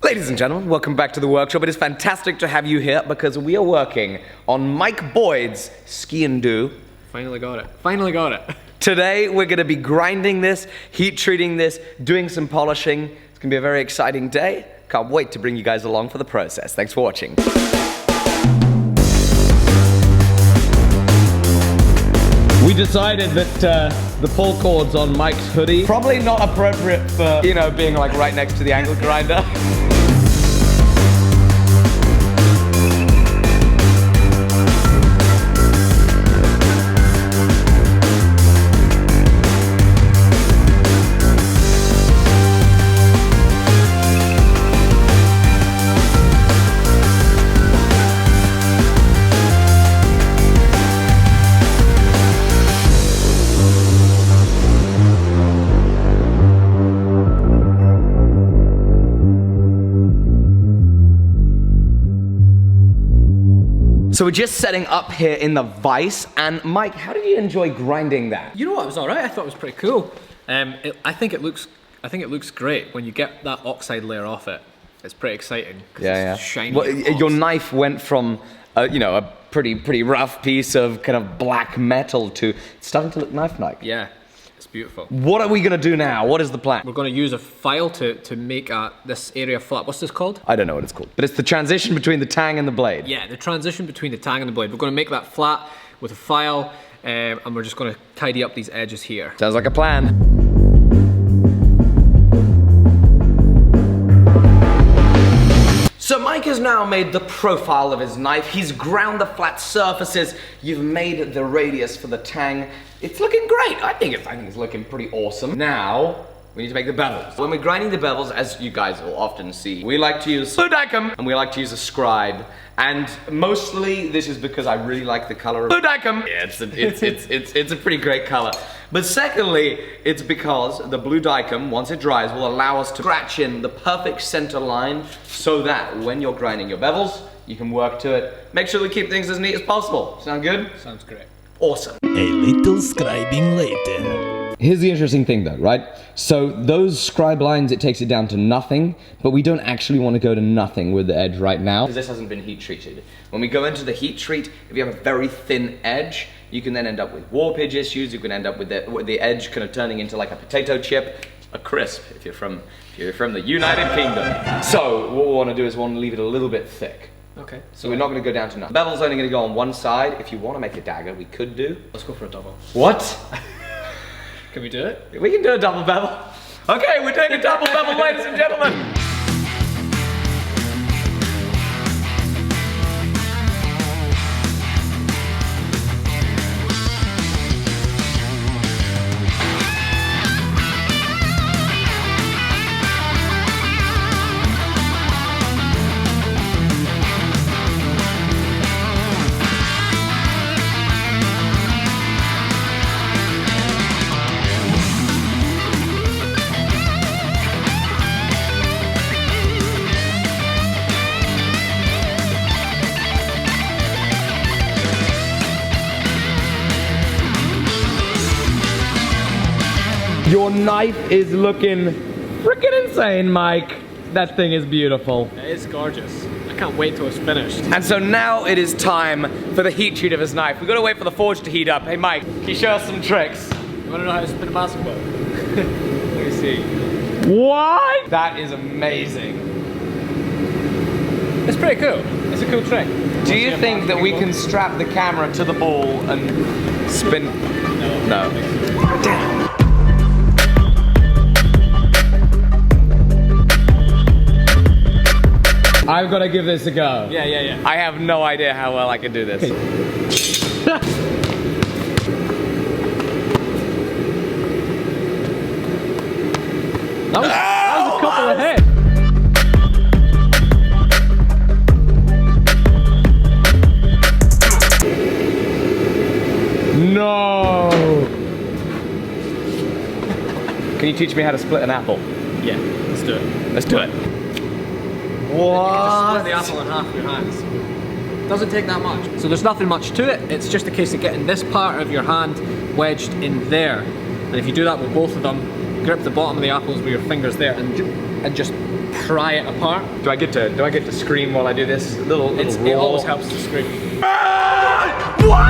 Ladies and gentlemen, welcome back to the workshop. It is fantastic to have you here because we are working on Mike Boyd's SGIAN DUBH. Finally got it. Finally got it. Today we're going to be grinding this, heat treating this, doing some polishing. It's going to be a very exciting day. Can't wait to bring you guys along for the process. Thanks for watching. We decided that the pull cords on Mike's hoodie probably not appropriate for, you know, being like right next to the angle grinder. So we're just setting up here in the vise, and Mike, how did you enjoy grinding that? You know what? It was all right. I thought it was pretty cool. I think it looks great when you get that oxide layer off it. It's pretty exciting. Yeah, it's shiny. Well, your knife went from, you know, a pretty rough piece of kind of black metal to it's starting to look knife-like. Yeah. It's beautiful. What are we going to do now? What is the plan? We're going to use a file to make this area flat. What's this called? I don't know what it's called, but it's the transition between the tang and the blade. Yeah, the transition between the tang and the blade. We're going to make that flat with a file, and we're just going to tidy up these edges here. Sounds like a plan. So Mike has now made the profile of his knife. He's ground the flat surfaces. You've made the radius for the tang. It's looking great. I think it's looking pretty awesome. Now, we need to make the bevels. When we're grinding the bevels, as you guys will often see, we like to use blue dicum and we like to use a scribe. And mostly this is because I really like the color of blue dicum. Yeah, it's a pretty great color. But secondly, it's because the blue dicum, once it dries, will allow us to scratch in the perfect center line so that when you're grinding your bevels, you can work to it. Make sure we keep things as neat as possible. Sound good? Sounds great. Awesome. A little scribing later. Here's the interesting thing though, right? So those scribe lines, it takes it down to nothing, but we don't actually want to go to nothing with the edge right now, because this hasn't been heat treated. When we go into the heat treat, if you have a very thin edge, you can then end up with warpage issues. You can end up with the edge kind of turning into like a potato chip, a crisp, if you're from the United Kingdom. So what we want to do is we want to leave it a little bit thick. Okay. So we're not going to go down to nothing. The bevel's only going to go on one side. If you want to make a dagger, we could do. Let's go for a double. What? Can we do it? We can do a double bevel. Okay, we're doing a double bevel, ladies and gentlemen. Your knife is looking freaking insane, Mike. That thing is beautiful. It is gorgeous. I can't wait till it's finished. And so now it is time for the heat treat of his knife. We've got to wait for the forge to heat up. Hey Mike, can you show us some tricks? You want to know how to spin a basketball? Let me see. What? That is amazing. It's pretty cool. It's a cool trick. Do you think that we can strap the camera to the ball and spin? No. Damn. I've got to give this a go. Yeah. I have no idea how well I can do this. That was a couple ahead. No! Can you teach me how to split an apple? Yeah, let's do it. Let's do it. You can just split the apple in half with your hands. Doesn't take that much. So there's nothing much to it. It's just a case of getting this part of your hand wedged in there. And if you do that with both of them, grip the bottom of the apples with your fingers there and just pry it apart. Do I get to scream while I do this? It always helps to scream. What?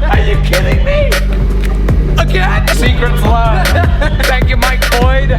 Are you kidding me? Again? Secrets learned. Thank you, Mike Boyd.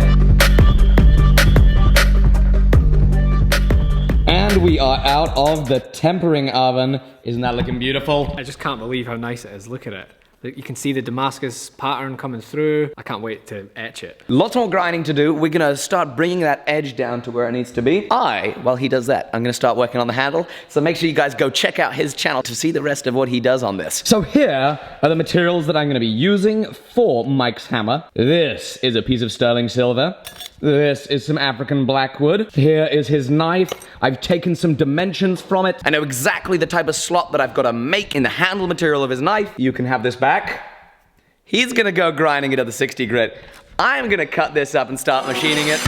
And we are out of the tempering oven. Isn't that looking beautiful? I just can't believe how nice it is. Look at it. You can see the Damascus pattern coming through. I can't wait to etch it. Lots more grinding to do. We're gonna start bringing that edge down to where it needs to be. While he does that, I'm gonna start working on the handle. So make sure you guys go check out his channel to see the rest of what he does on this. So here are the materials that I'm gonna be using for Mike's hammer. This is a piece of sterling silver. This is some African blackwood. Here is his knife. I've taken some dimensions from it. I know exactly the type of slot that I've got to make in the handle material of his knife. You can have this back. He's gonna go grinding it at the 60 grit. I'm gonna cut this up and start machining it.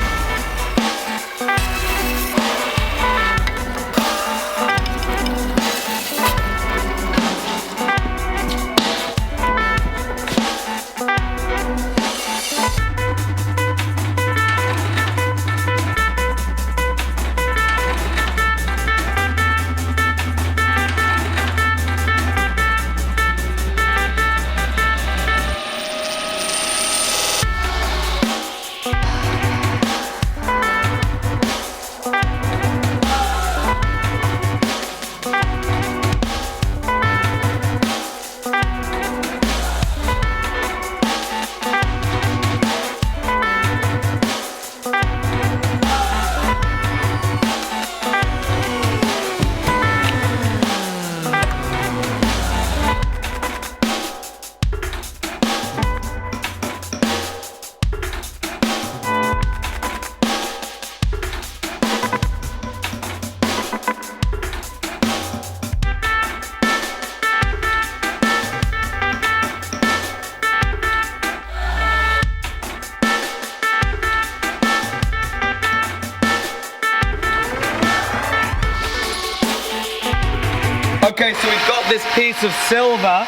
Okay, so we've got this piece of silver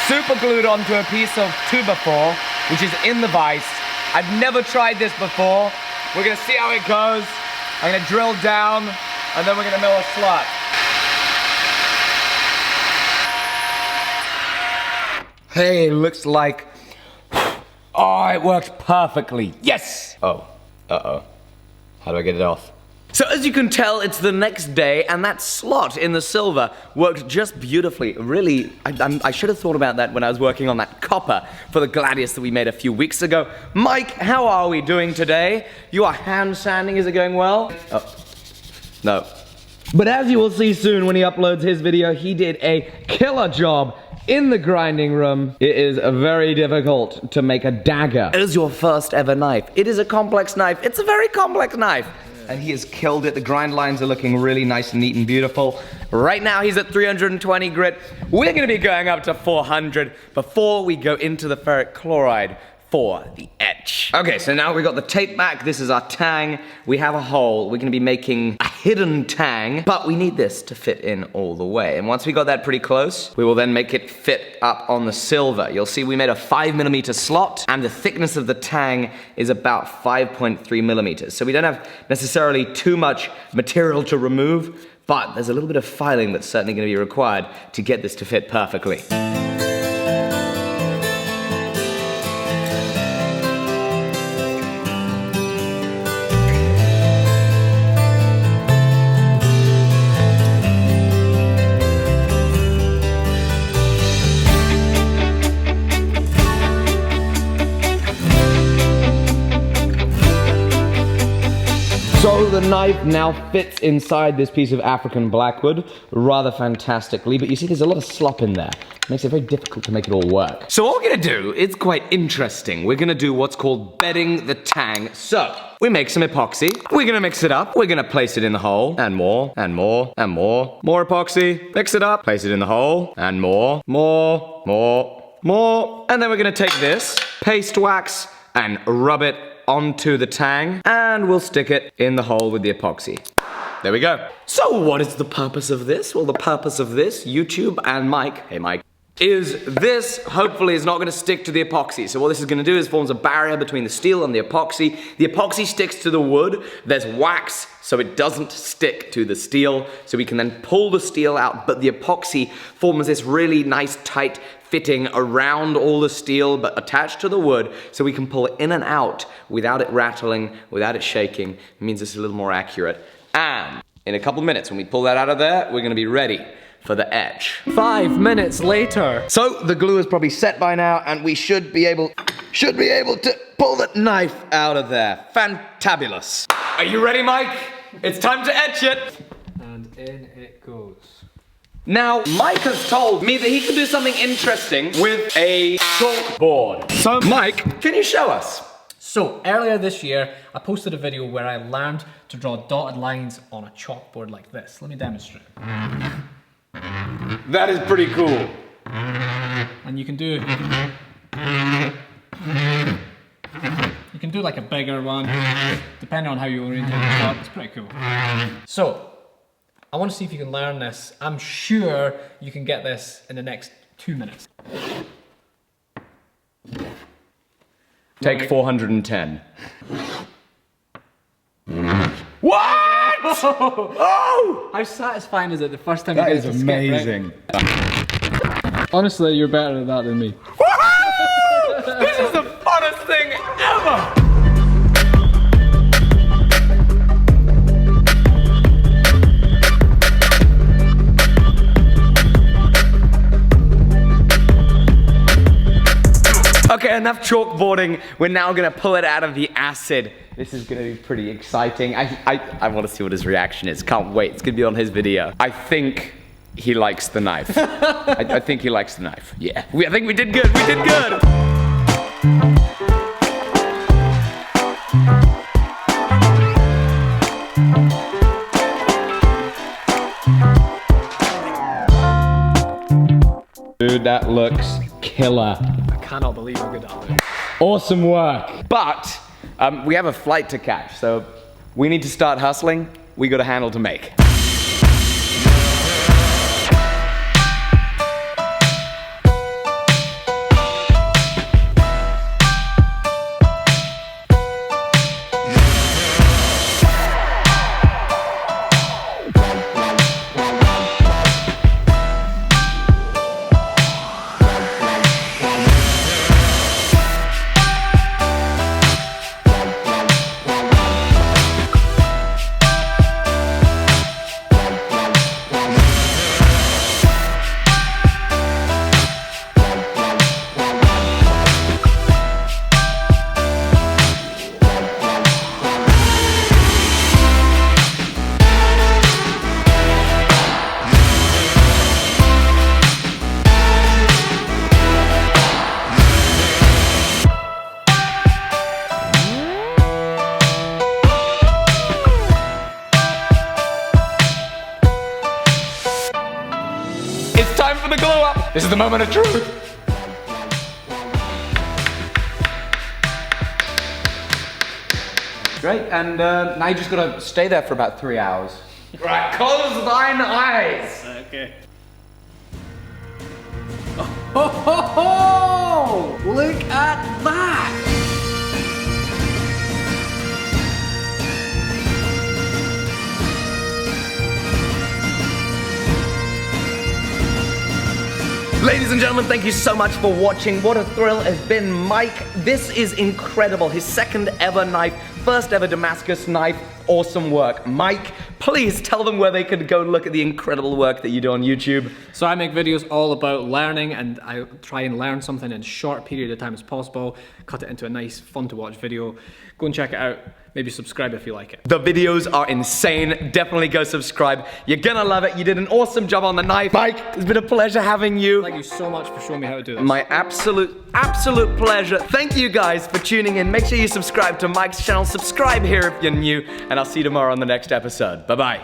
super glued onto a piece of 2x4, which is in the vise. I've never tried this before. We're gonna see how it goes. I'm gonna drill down, and then we're gonna mill a slot. Hey, looks like... Oh, it worked perfectly. Yes! Oh, uh-oh. How do I get it off? So as you can tell, it's the next day, and that slot in the silver worked just beautifully. Really, I should have thought about that when I was working on that copper for the Gladius that we made a few weeks ago. Mike, how are we doing today? You are hand sanding, is it going well? Oh, no. But as you will see soon when he uploads his video, he did a killer job in the grinding room. It is very difficult to make a dagger. It is your first ever knife. It is a complex knife. It's a very complex knife. And he has killed it. The grind lines are looking really nice and neat and beautiful. Right now he's at 320 grit. We're gonna be going up to 400 before we go into the ferric chloride for the etch. Okay, so now we got the tape back. This is our tang. We have a hole. We're gonna be making a hidden tang, but we need this to fit in all the way. And once we got that pretty close, we will then make it fit up on the silver. You'll see we made a 5mm slot, and the thickness of the tang is about 5.3 millimeters. So we don't have necessarily too much material to remove, but there's a little bit of filing that's certainly gonna be required to get this to fit perfectly. So the knife now fits inside this piece of African blackwood rather fantastically, but you see there's a lot of slop in there. It makes it very difficult to make it all work. So what we're gonna do, it's quite interesting. We're gonna do what's called bedding the tang. So, we make some epoxy, we're gonna mix it up, we're gonna place it in the hole, and more, and more, and more. More epoxy, mix it up, place it in the hole, and more, more, more, more. And then we're gonna take this, paste wax, and rub it onto the tang, and we'll stick it in the hole with the epoxy. There we go. So what is the purpose of this? Well, the purpose of this, YouTube and Mike, hey Mike, is this hopefully is not going to stick to the epoxy. So what this is going to do is forms a barrier between the steel and the epoxy. The epoxy sticks to the wood. There's wax, so it doesn't stick to the steel. So we can then pull the steel out, but the epoxy forms this really nice tight fitting around all the steel, but attached to the wood, so we can pull it in and out without it rattling, without it shaking. It means it's a little more accurate. And in a couple minutes, when we pull that out of there, we're going to be ready for the etch. 5 minutes later. So the glue is probably set by now, and we should be able to pull the knife out of there. Fantabulous. Are you ready, Mike? It's time to etch it. And in it goes. Now, Mike has told me that he can do something interesting with a chalkboard. So, Mike, can you show us? So, earlier this year, I posted a video where I learned to draw dotted lines on a chalkboard like this. Let me demonstrate. That is pretty cool. And you can do like a bigger one, depending on how you orient your dot. It's pretty cool. So, I want to see if you can learn this. I'm sure you can get this in the next 2 minutes. Take 410. What? Oh! How satisfying is it the first time That you is get to skip, right? amazing. Honestly, you're better at that than me. Woohoo! This is the funnest thing ever! Okay, enough chalkboarding. We're now gonna pull it out of the acid. This is gonna be pretty exciting. I wanna see what his reaction is. Can't wait, it's gonna be on his video. I think he likes the knife. I think he likes the knife, yeah. I think we did good, we did good. Dude, that looks killer. I cannot believe how good that looks. Awesome work. But we have a flight to catch, so we need to start hustling. We got a handle to make. Time for the glow up. This is the moment of truth. Great, and now you just gotta stay there for about 3 hours. Right, close thine eyes. Okay. Oh, ho, ho! Look at that! Ladies and gentlemen, thank you so much for watching. What a thrill has been, Mike. This is incredible. His second ever knife, first ever Damascus knife. Awesome work. Mike, please tell them where they could go and look at the incredible work that you do on YouTube. So I make videos all about learning, and I try and learn something in as short a period of time as possible, cut it into a nice, fun to watch video. Go and check it out. Maybe subscribe if you like it. The videos are insane. Definitely go subscribe. You're gonna love it. You did an awesome job on the knife. Mike, it's been a pleasure having you. Thank you so much for showing me how to do this. My absolute pleasure. Thank you guys for tuning in. Make sure you subscribe to Mike's channel. Subscribe here if you're new, and I'll see you tomorrow on the next episode. Bye-bye.